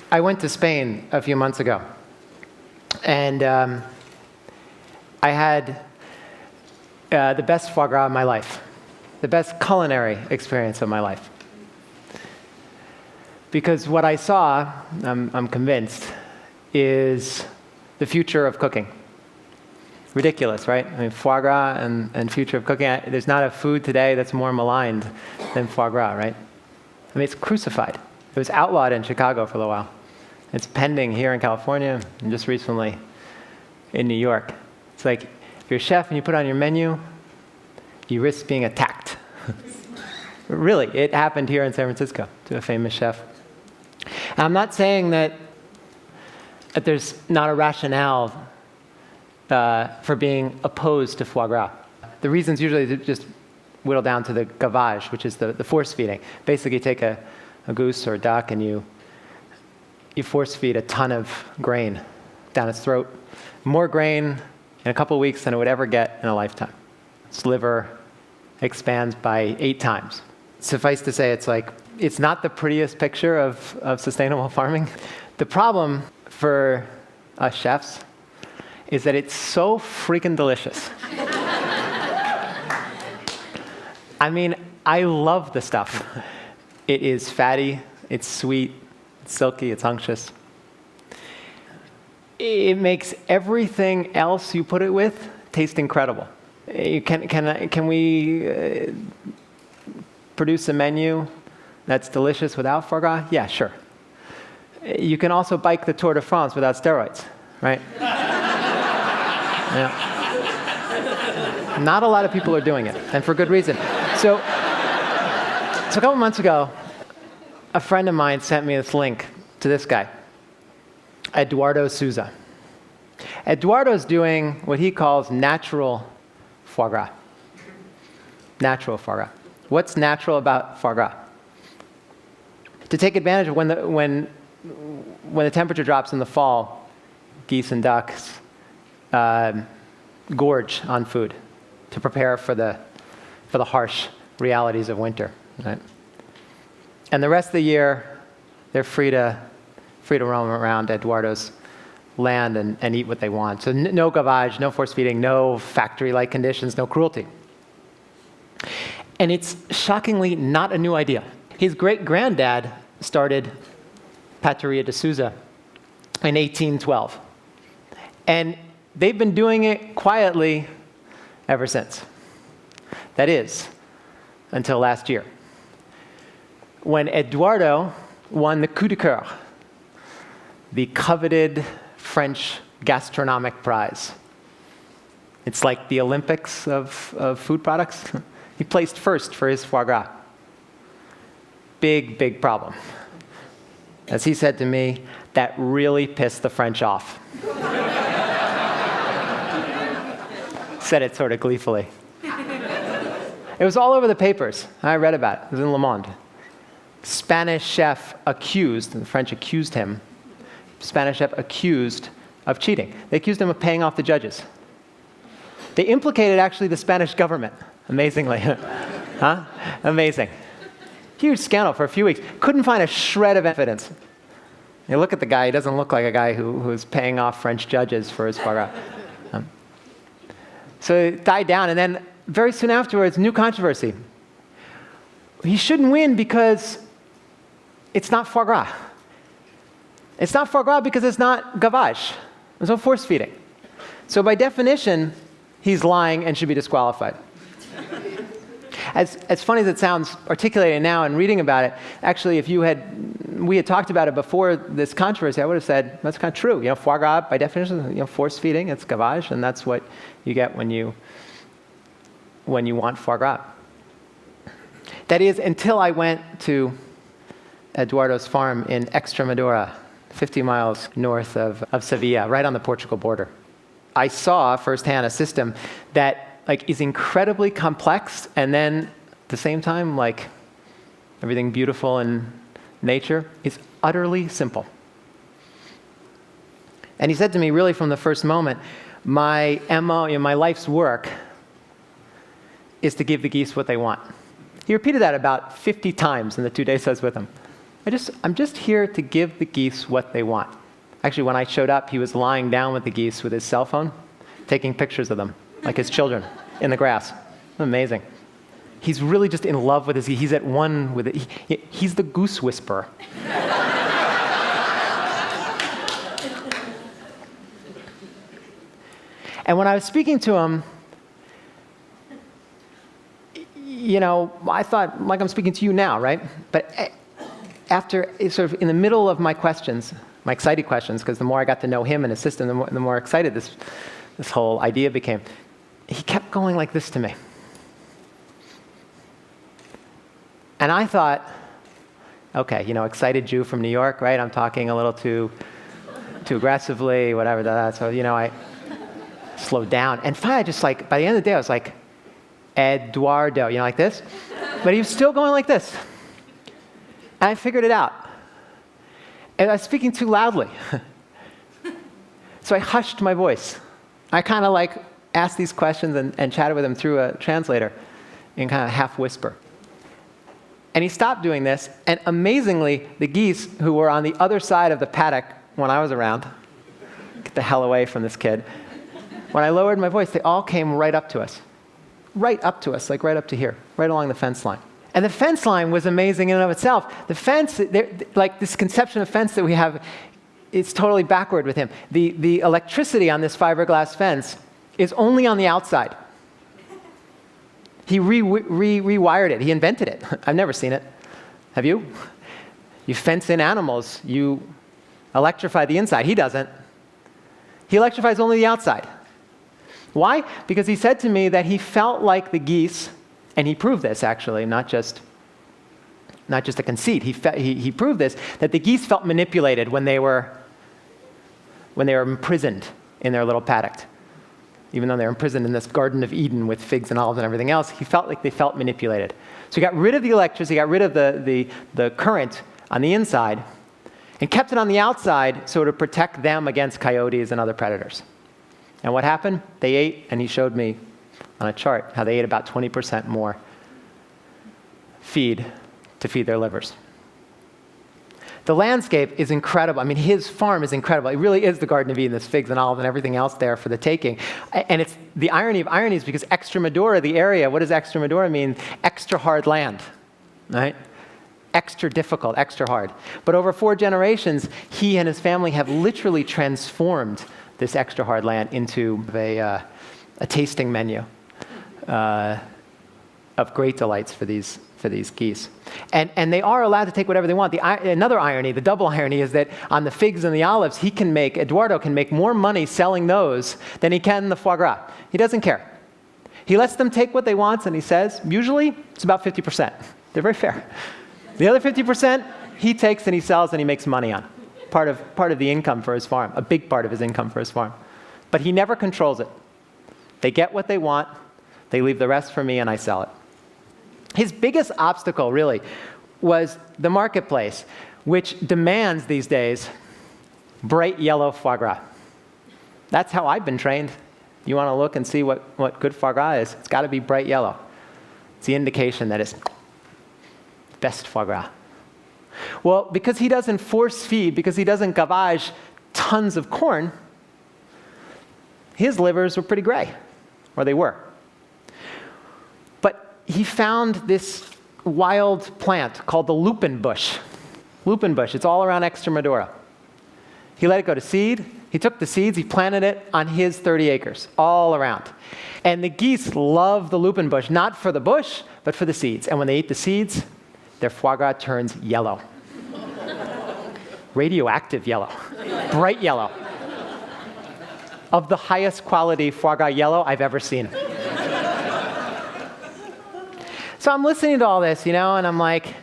I went to Spain a few months ago, and I had the best foie gras of my life, the best culinary experience of my life. Because what I saw, I'm convinced, is the future of cooking. Ridiculous, right? I mean, foie gras and future of cooking. There's not a food today that's more maligned than foie gras, right? I mean, it's crucified. It was outlawed in Chicago for a little while. It's pending here in California and just recently in New York. It's like, if you're a chef and you put it on your menu, you risk being attacked. Really, it happened here in San Francisco to a famous chef. And I'm not saying that there's not a rationale for being opposed to foie gras. The reasons usually just whittle down to the gavage, which is the force feeding. Basically, you take a goose or a duck and you force feed a ton of grain down its throat. More grain in a couple of weeks than it would ever get in a lifetime. Its liver expands by 8 times. Suffice to say, it's not the prettiest picture of sustainable farming. The problem for us chefs is that it's so freaking delicious. I mean, I love the stuff. It is fatty, it's sweet, it's silky, it's unctuous. It makes everything else you put it with taste incredible. Can we produce a menu that's delicious without foie gras? Yeah, sure. You can also bike the Tour de France without steroids, right? Yeah. Not a lot of people are doing it, and for good reason. So a couple months ago, a friend of mine sent me this link to this guy, Eduardo Souza. Eduardo's doing what he calls natural foie gras. Natural foie gras. What's natural about foie gras? To take advantage of when the temperature drops in the fall, geese and ducks gorge on food to prepare for the harsh realities of winter, right? And the rest of the year, they're free to roam around Eduardo's land and eat what they want. So no gavage, no force feeding, no factory-like conditions, no cruelty. And it's shockingly not a new idea. His great-granddad started Pateria de Souza in 1812. And they've been doing it quietly ever since. That is, until last year, when Eduardo won the coup de coeur, the coveted French gastronomic prize. It's like the Olympics of food products. He placed first for his foie gras. Big, big problem. As he said to me, that really pissed the French off. Said it sort of gleefully. It was all over the papers. I read about it. It was in Le Monde. Spanish chef accused, and the French accused him, Spanish chef accused of cheating. They accused him of paying off the judges. They implicated actually the Spanish government, amazingly. Huh? Amazing. Huge scandal for a few weeks. Couldn't find a shred of evidence. You look at the guy, he doesn't look like a guy who's paying off French judges for his foie gras. So it died down, and then very soon afterwards, new controversy. He shouldn't win because it's not foie gras. It's not foie gras because it's not gavage. There's no force feeding. So by definition, he's lying and should be disqualified. As funny as it sounds articulated now and reading about it, actually, if we had talked about it before this controversy, I would have said, that's kind of true. You know, foie gras, by definition, force feeding, it's gavage, and that's what you get when you want foie gras. That is, until I went to Eduardo's farm in Extremadura, 50 miles north of Sevilla, right on the Portugal border. I saw firsthand a system that is incredibly complex, and then at the same time, everything beautiful in nature is utterly simple. And he said to me, really from the first moment, my MO, my life's work is to give the geese what they want. He repeated that about 50 times in the 2 days I was with him. I'm just here to give the geese what they want. Actually, when I showed up, he was lying down with the geese with his cell phone, taking pictures of them, like his children, in the grass. Amazing. He's really just in love with his geese. He's at one with it. He's the goose whisperer. And when I was speaking to him, I thought, like I'm speaking to you now, right? But after, sort of in the middle of my questions, my excited questions, because the more I got to know him and his system, the more excited this whole idea became, he kept going like this to me. And I thought, okay, excited Jew from New York, right? I'm talking a little too aggressively, whatever. So, I slowed down. And finally, by the end of the day, I was like, Eduardo, like this. But he was still going like this. And I figured it out. And I was speaking too loudly. So I hushed my voice. I kind of asked these questions and chatted with him through a translator in kind of half whisper. And he stopped doing this, and amazingly, the geese who were on the other side of the paddock when I was around, get the hell away from this kid, when I lowered my voice, they all came right up to us. Right up to us, right up to here, right along the fence line. And the fence line was amazing in and of itself. The fence, this conception of fence that we have, it's totally backward with him. The electricity on this fiberglass fence is only on the outside. He rewired it. He invented it. I've never seen it. Have you? You fence in animals. You electrify the inside. He doesn't. He electrifies only the outside. Why? Because he said to me that he felt like the geese, and he proved this actually, not just a conceit. He proved this, that the geese felt manipulated when they were imprisoned in their little paddock. Even though they were imprisoned in this Garden of Eden with figs and olives and everything else, he felt like they felt manipulated. So he got rid of the electricity, got rid of the current on the inside, and kept it on the outside so to protect them against coyotes and other predators. And what happened? They ate, and he showed me on a chart how they ate about 20% more feed to feed their livers. The landscape is incredible. I mean, his farm is incredible. It really is the Garden of Eden. There's figs and olives and everything else there for the taking. And it's the irony of ironies because Extremadura, the area, what does Extremadura mean? Extra hard land, right? Extra difficult, extra hard. But over 4 generations, he and his family have literally transformed this extra hard land into a tasting menu of great delights for these geese. And they are allowed to take whatever they want. Another irony, the double irony, is that on the figs and the olives, Eduardo can make more money selling those than he can the foie gras. He doesn't care. He lets them take what they want, and he says, usually it's about 50%. They're very fair. The other 50%, he takes and he sells and he makes money on. Part of the income for his farm, a big part of his income for his farm. But he never controls it. They get what they want, they leave the rest for me, and I sell it. His biggest obstacle, really, was the marketplace, which demands these days bright yellow foie gras. That's how I've been trained. You want to look and see what good foie gras is, it's got to be bright yellow. It's the indication that it's best foie gras. Well, because he doesn't force feed, because he doesn't gavage tons of corn, his livers were pretty gray, or they were. But he found this wild plant called the lupin bush. Lupin bush, it's all around Extremadura. He let it go to seed. He took the seeds, he planted it on his 30 acres, all around. And the geese love the lupin bush, not for the bush, but for the seeds. And when they eat the seeds, their foie gras turns yellow. Radioactive yellow, bright yellow. Of the highest quality foie gras yellow I've ever seen. So I'm listening to all this, and I'm like,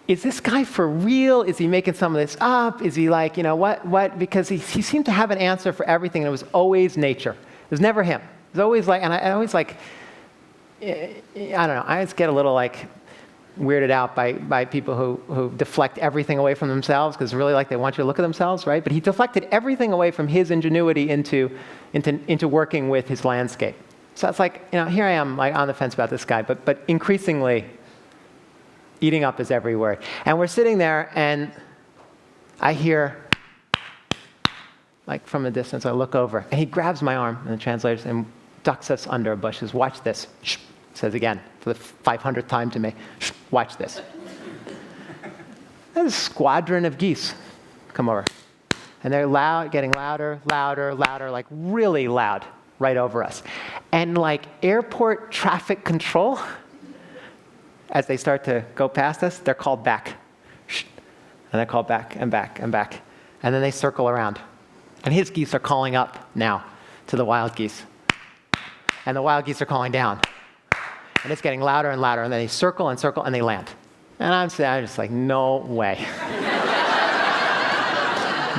is this guy for real? Is he making some of this up? Is he like, what? Because he seemed to have an answer for everything, and it was always nature. It was never him. It was always like, and I always like, I don't know, I just get a little weirded out by people who deflect everything away from themselves, because really they want you to look at themselves, right? But he deflected everything away from his ingenuity into working with his landscape. So it's here I am on the fence about this guy, but increasingly eating up his every word. And we're sitting there, and I hear, like from a distance, I look over, and he grabs my arm, and the translator and ducks us under a bush. Says, "Watch this." Shh, says again for the 500th time to me, "Shh, watch this." There's a squadron of geese come over. And they're loud, getting louder, louder, louder, like really loud right over us. And like airport traffic control, as they start to go past us, they're called back. Shh. And they're called back and back and back. And then they circle around. And his geese are calling up now to the wild geese. And the wild geese are calling down. And it's getting louder and louder. And then they circle and circle and they land. And I'm just like, no way.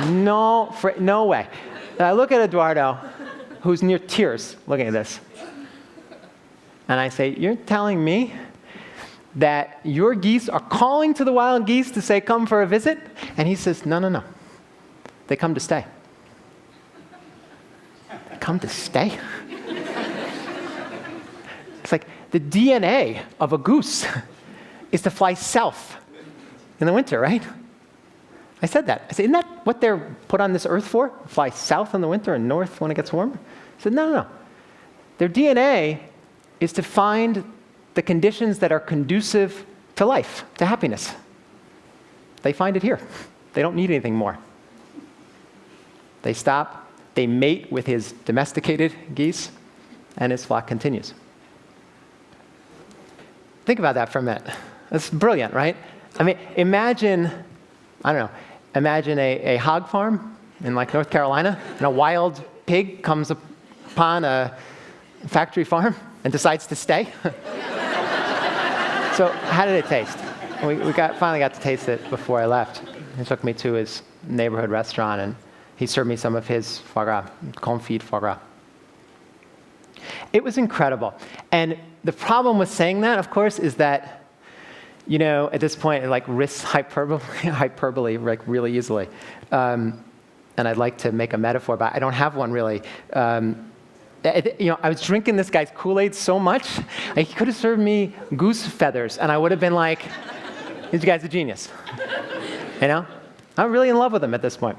No way. And I look at Eduardo, who's near tears looking at this. And I say, "You're telling me that your geese are calling to the wild geese to say, come for a visit?" And he says, no. They come to stay. They come to stay? It's like the DNA of a goose is to fly south in the winter, right? I said that. I said, "Isn't that what they're put on this earth for? Fly south in the winter and north when it gets warmer?" I said, no. Their DNA is to find the conditions that are conducive to life, to happiness. They find it here. They don't need anything more. They stop, they mate with his domesticated geese, and his flock continues. Think about that for a minute. That's brilliant, right? I mean, imagine a hog farm in like North Carolina, and a wild pig comes upon a factory farm and decides to stay. So how did it taste? We finally got to taste it before I left. He took me to his neighborhood restaurant, and he served me some of his foie gras, confit foie gras. It was incredible. And the problem with saying that, of course, is that, at this point, it like risks hyperbole like really easily. And I'd like to make a metaphor, but I don't have one really. I was drinking this guy's Kool-Aid so much, he could have served me goose feathers, and I would have been like, "This guy's a genius." I'm really in love with him at this point.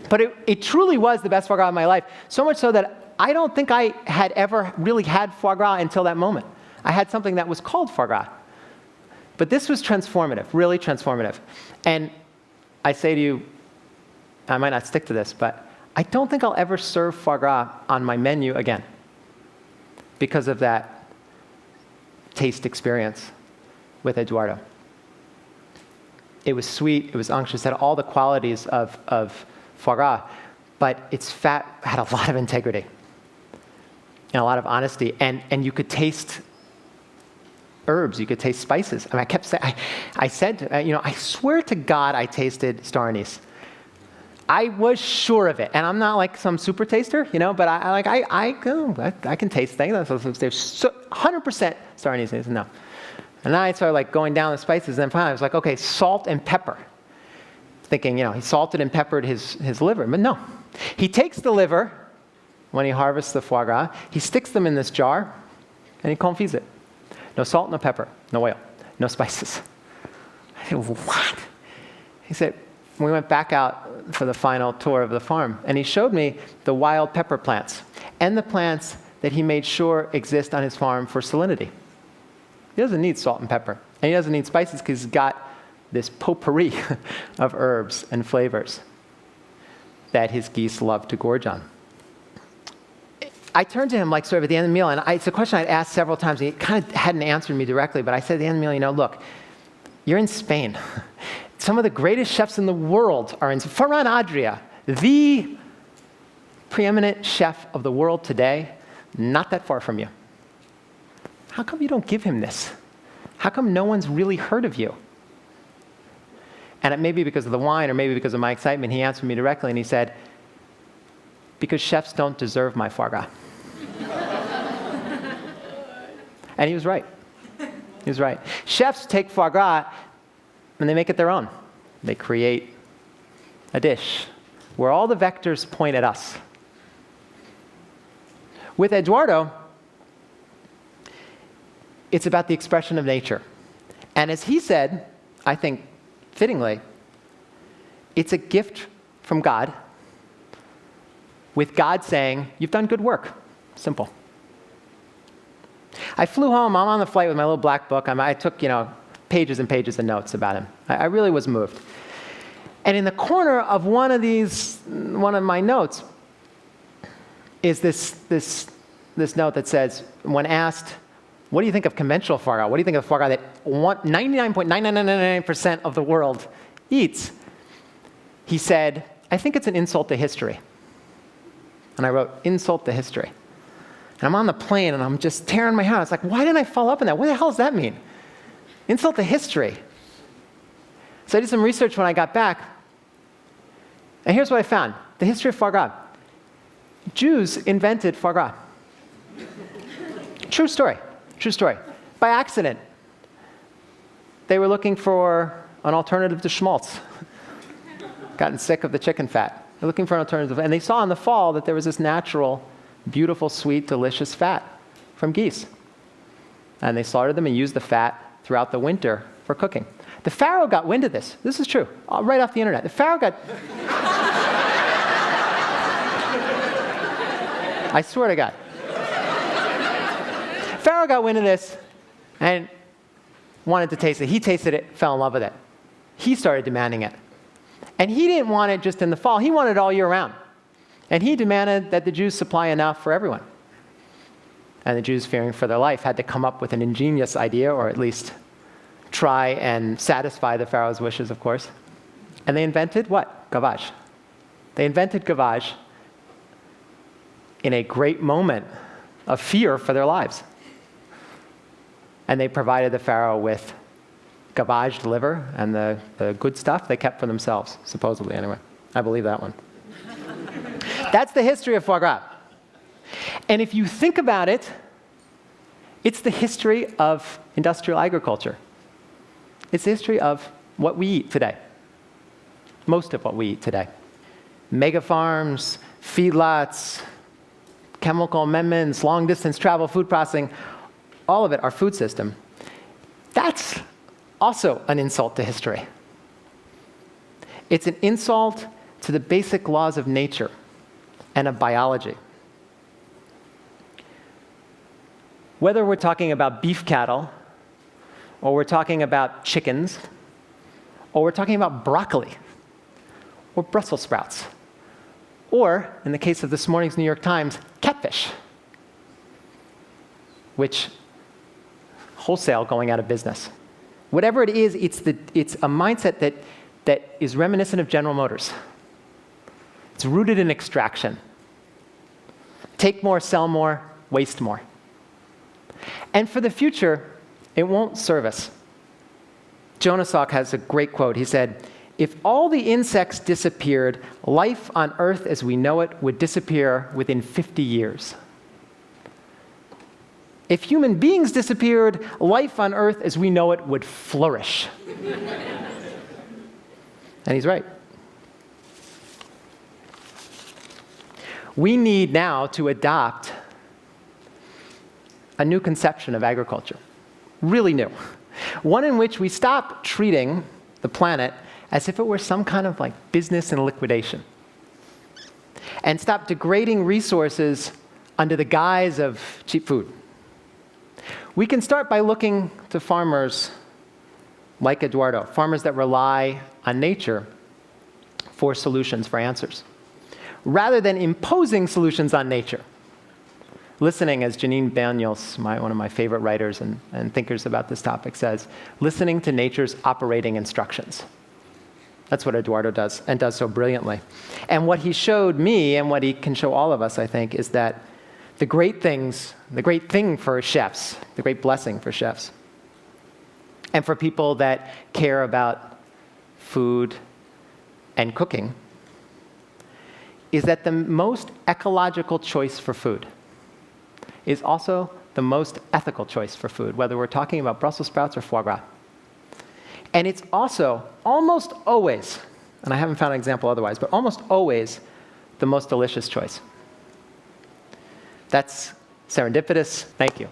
But it truly was the best foie gras of my life, so much so that I don't think I had ever really had foie gras until that moment. I had something that was called foie gras. But this was transformative, really transformative. And I say to you, I might not stick to this, but I don't think I'll ever serve foie gras on my menu again because of that taste experience with Eduardo. It was sweet, it was unctuous, it had all the qualities of foie gras, but its fat had a lot of integrity and a lot of honesty, and you could taste herbs, you could taste spices. I mean, I kept saying, I said, I swear to God I tasted star anise. I was sure of it, and I'm not like some super taster, but I can taste things. There's 100% star anise. No. And then I started like going down the spices, and then finally I was like, okay, salt and pepper. Thinking, he salted and peppered his liver, but no. He takes the liver when he harvests the foie gras, he sticks them in this jar, and he confits it. No salt, no pepper, no oil, no spices. I said, what? He said, we went back out for the final tour of the farm, and he showed me the wild pepper plants and the plants that he made sure exist on his farm for salinity. He doesn't need salt and pepper, and he doesn't need spices because he's got this potpourri of herbs and flavors that his geese love to gorge on. I turned to him like sort of at the end of the meal, and it's a question I'd asked several times. He kind of hadn't answered me directly, but I said at the end of the meal, look, you're in Spain. Some of the greatest chefs in the world are in Ferran Adria, the preeminent chef of the world today, not that far from you. How come you don't give him this? How come no one's really heard of you? And it may be because of the wine or maybe because of my excitement. He answered me directly and he said, because chefs don't deserve my foie gras. And he was right. He was right. Chefs take foie gras and they make it their own. They create a dish where all the vectors point at us. With Eduardo, it's about the expression of nature. And as he said, I think fittingly, it's a gift from God, with God saying, you've done good work. Simple. I flew home. I'm on the flight with my little black book. I took, pages and pages of notes about him. I really was moved. And in the corner of one of my notes is this note that says, when asked, what do you think of conventional foie gras? What do you think of foie gras that 99.9999% of the world eats? He said, I think it's an insult to history. And I wrote, insult to history. And I'm on the plane, and I'm just tearing my hair out. It's like, why didn't I follow up on that? What the hell does that mean? Insult to history. So I did some research when I got back, and here's what I found. The history of foie gras. Jews invented foie gras. True story. True story. By accident. They were looking for an alternative to schmaltz. Gotten sick of the chicken fat. They're looking for an alternative. And they saw in the fall that there was this natural, beautiful, sweet, delicious fat from geese. And they slaughtered them and used the fat throughout the winter for cooking. The Pharaoh got wind of this. This is true. Right off the internet. The Pharaoh got... I swear to God. Pharaoh got wind of this and wanted to taste it. He tasted it, fell in love with it. He started demanding it. And he didn't want it just in the fall. He wanted it all year round. And he demanded that the Jews supply enough for everyone. And the Jews, fearing for their life, had to come up with an ingenious idea, or at least try and satisfy the Pharaoh's wishes, of course. And they invented what? Gavage. They invented gavage in a great moment of fear for their lives. And they provided the Pharaoh with gavaged liver and the good stuff they kept for themselves, supposedly anyway. I believe that one. That's the history of foie gras. And if you think about it, it's the history of industrial agriculture. It's the history of what we eat today. Most of what we eat today. Mega farms, feedlots, chemical amendments, long-distance travel, food processing, all of it, our food system. That's also an insult to history. It's an insult to the basic laws of nature and of biology. Whether we're talking about beef cattle, or we're talking about chickens, or we're talking about broccoli, or Brussels sprouts, or, in the case of this morning's New York Times, catfish, which wholesale going out of business. Whatever it is, it's a mindset that is reminiscent of General Motors. It's rooted in extraction. Take more, sell more, waste more. And for the future, it won't serve us. Jonas Salk has a great quote. He said, if all the insects disappeared, life on Earth as we know it would disappear within 50 years. If human beings disappeared, life on Earth as we know it would flourish. And he's right. We need now to adopt a new conception of agriculture. Really new. One in which we stop treating the planet as if it were some kind of like business in liquidation. And stop degrading resources under the guise of cheap food. We can start by looking to farmers like Eduardo, farmers that rely on nature for solutions, for answers, rather than imposing solutions on nature. Listening, as Janine Banyos, one of my favorite writers and thinkers about this topic, says, listening to nature's operating instructions. That's what Eduardo does, and does so brilliantly. And what he showed me, and what he can show all of us, I think, is that the great thing for chefs, the great blessing for chefs, and for people that care about food and cooking, is that the most ecological choice for food is also the most ethical choice for food, whether we're talking about Brussels sprouts or foie gras. And it's also almost always, and I haven't found an example otherwise, but almost always the most delicious choice. That's serendipitous. Thank you.